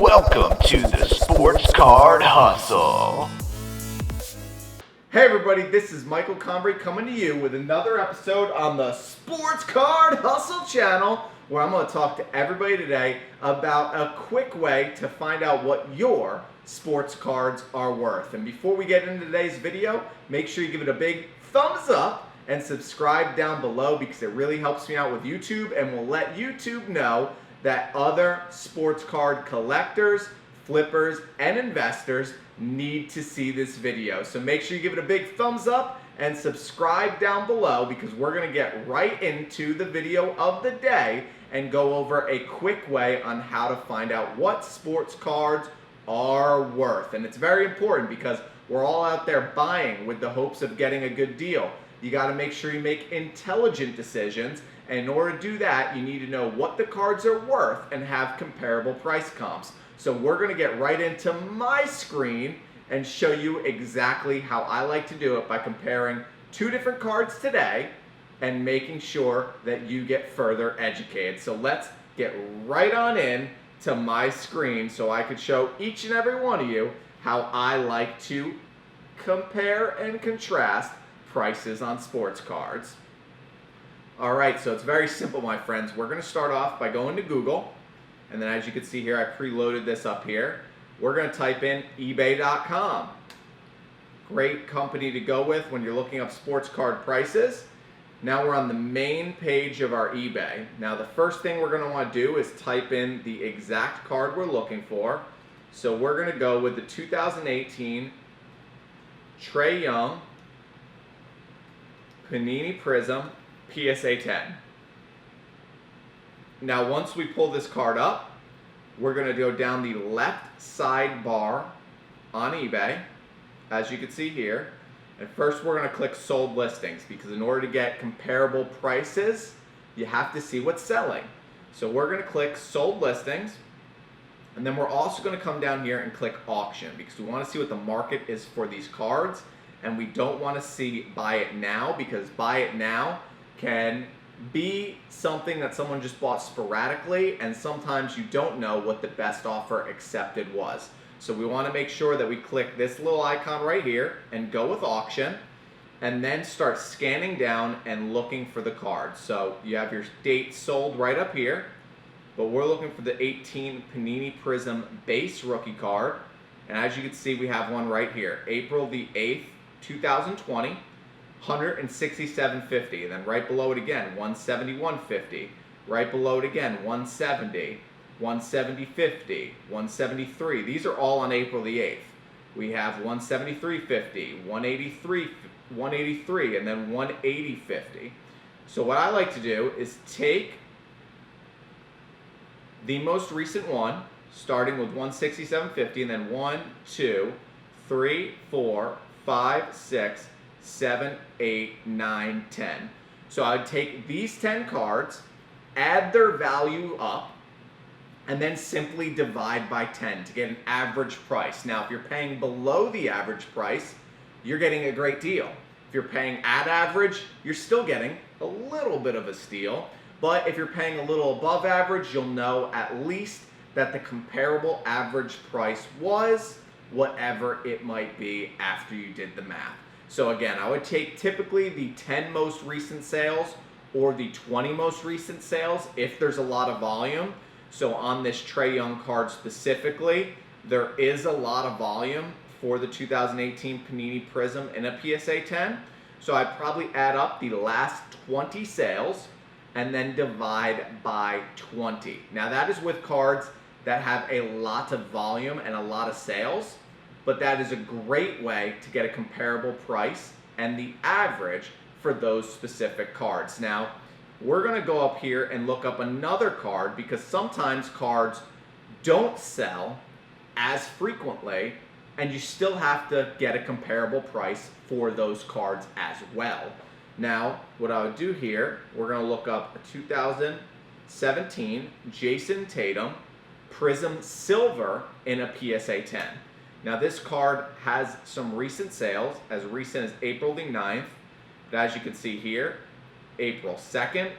Welcome to the Sports Card Hustle. Hey everybody, this is Michael Combry coming to you with another episode on the Sports Card Hustle channel, where I'm going to talk to everybody today about a quick way to find out what your sports cards are worth. And before we get into today's video, make sure you give it a big thumbs up and subscribe down below, because it really helps me out with YouTube and will let YouTube know that other sports card collectors, flippers, and investors need to see this video. So make sure you give it a big thumbs up and subscribe down below, because we're going to get right into the video of the day and go over a quick way on how to find out what sports cards are worth. And it's very important because we're all out there buying with the hopes of getting a good deal. You got to make sure you make intelligent decisions. And in order to do that, you need to know what the cards are worth and have comparable price comps. So we're going to get right into my screen and show you exactly how I like to do it by comparing two different cards today and making sure that you get further educated. So let's get right on in to my screen so I could show each and every one of you how I like to compare and contrast prices on sports cards. All right, so it's very simple, my friends. We're going to start off by going to Google, and then as you can see here, I preloaded this up here. We're going to type in eBay.com. Great company to go with when you're looking up sports card prices. Now we're on the main page of our eBay. Now the first thing we're going to want to do is type in the exact card we're looking for. So we're going to go with the 2018 Trae Young Panini Prism PSA 10. Now once we pull this card up, we're going to go down the left sidebar on eBay, as you can see here. And first we're going to click sold listings, because in order to get comparable prices, you have to see what's selling. So we're going to click sold listings, and then we're also going to come down here and click auction, because we want to see what the market is for these cards, and we don't want to see buy it now, because buy it now can be something that someone just bought sporadically, and sometimes you don't know what the best offer accepted was. So we want to make sure that we click this little icon right here and go with auction, and then start scanning down and looking for the cards. So you have your date sold right up here, but we're looking for the 18 Panini Prism base rookie card, and as you can see, we have one right here, April the 8th, 2020. $167.50, and then right below it again, $171.50. Right below it again, $170, $170.50, $173. These are all on April the 8th. We have $173.50, $183, and then $180.50. So what I like to do is take the most recent one, starting with $167.50, and then 1, 2, 3, 4, 5, 6, 7, 8, 9, 10. So I would take these 10 cards, add their value up, and then simply divide by 10 to get an average price. Now, if you're paying below the average price, you're getting a great deal. If you're paying at average, you're still getting a little bit of a steal. But if you're paying a little above average, you'll know at least that the comparable average price was whatever it might be after you did the math. So again, I would take typically the 10 most recent sales or the 20 most recent sales if there's a lot of volume. So on this Trae Young card specifically, there is a lot of volume for the 2018 Panini Prism in a PSA 10. So I'd probably add up the last 20 sales and then divide by 20. Now that is with cards that have a lot of volume and a lot of sales, but that is a great way to get a comparable price and the average for those specific cards. Now, we're going to go up here and look up another card, because sometimes cards don't sell as frequently, and you still have to get a comparable price for those cards as well. Now, what I would do here, we're going to look up a 2017 Jason Tatum Prism Silver in a PSA 10. Now this card has some recent sales, as recent as April the 9th, but as you can see here, April 2nd,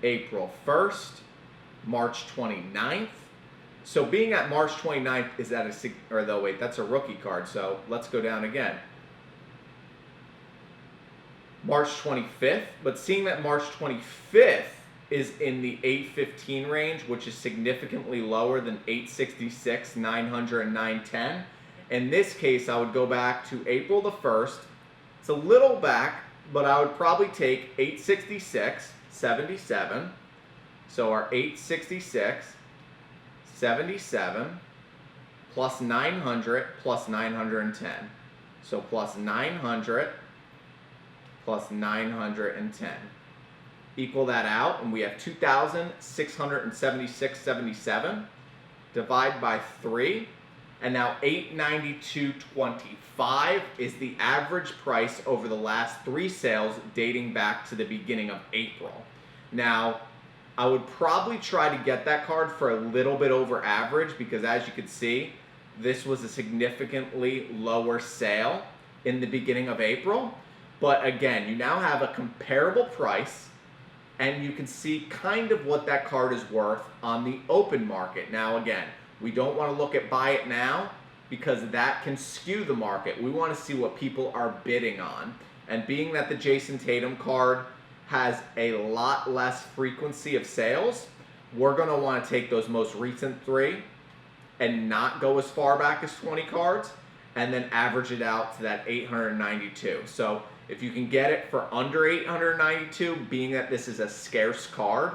April 1st, March 29th. So being at March 29th is at that's a rookie card. So let's go down again. March 25th, but seeing that March 25th is in the 815 range, which is significantly lower than 866, 900, and 910. In this case, I would go back to April the 1st. It's a little back, but I would probably take 866, 77. So our 866, 77 plus 900 plus 910. So plus 900 plus 910. Equal that out, and we have 2,676.77. Divide by 3, and now 892.25 is the average price over the last 3 sales dating back to the beginning of April. Now, I would probably try to get that card for a little bit over average because, as you can see, this was a significantly lower sale in the beginning of April. But again, you now have a comparable price, and you can see kind of what that card is worth on the open market. Now again, we don't want to look at buy it now because that can skew the market. We want to see what people are bidding on. And being that the Jason Tatum card has a lot less frequency of sales, we're going to want to take those most recent 3 and not go as far back as 20 cards and then average it out to that 892. So if you can get it for under 892, being that this is a scarce card,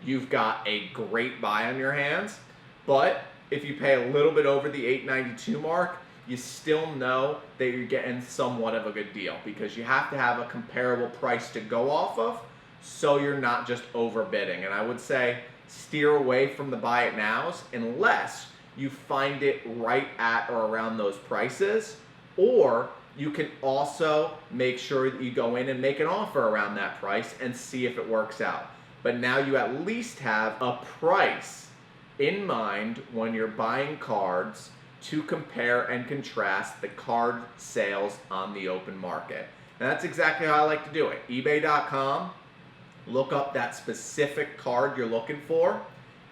you've got a great buy on your hands. But if you pay a little bit over the 892 mark, you still know that you're getting somewhat of a good deal because you have to have a comparable price to go off of so you're not just overbidding. And I would say steer away from the buy it nows unless you find it right at or around those prices, or you can also make sure that you go in and make an offer around that price and see if it works out. But now you at least have a price in mind when you're buying cards to compare and contrast the card sales on the open market. And that's exactly how I like to do it. eBay.com, look up that specific card you're looking for,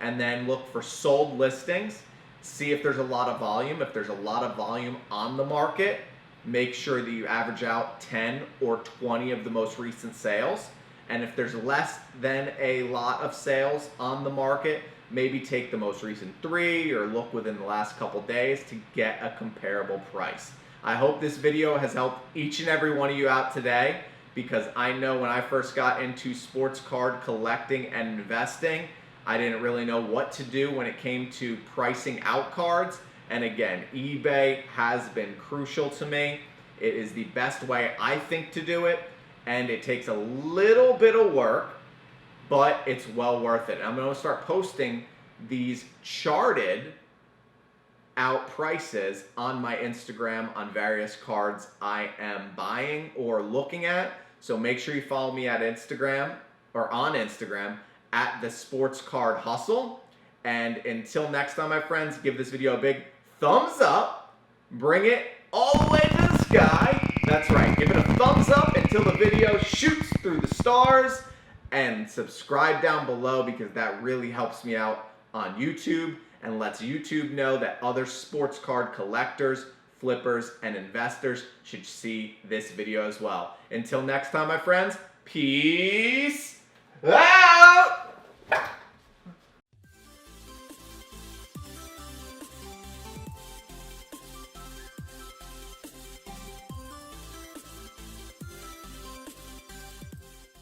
and then look for sold listings. See if there's a lot of volume. If there's a lot of volume on the market, make sure that you average out 10 or 20 of the most recent sales. And if there's less than a lot of sales on the market, maybe take the most recent 3 or look within the last couple days to get a comparable price. I hope this video has helped each and every one of you out today, because I know when I first got into sports card collecting and investing, I didn't really know what to do when it came to pricing out cards. And again, eBay has been crucial to me. It is the best way I think to do it, and it takes a little bit of work, but it's well worth it. I'm going to start posting these charted out prices on my Instagram on various cards I am buying or looking at. So make sure you follow me at Instagram or on Instagram at the Sports Card Hustle. And until next time, my friends, give this video a big thumbs up. Bring it all the way to the sky. That's right. Give it a thumbs up until the video shoots through the stars. And subscribe down below because that really helps me out on YouTube and lets YouTube know that other sports card collectors, flippers, and investors should see this video as well. Until next time, my friends, peace out!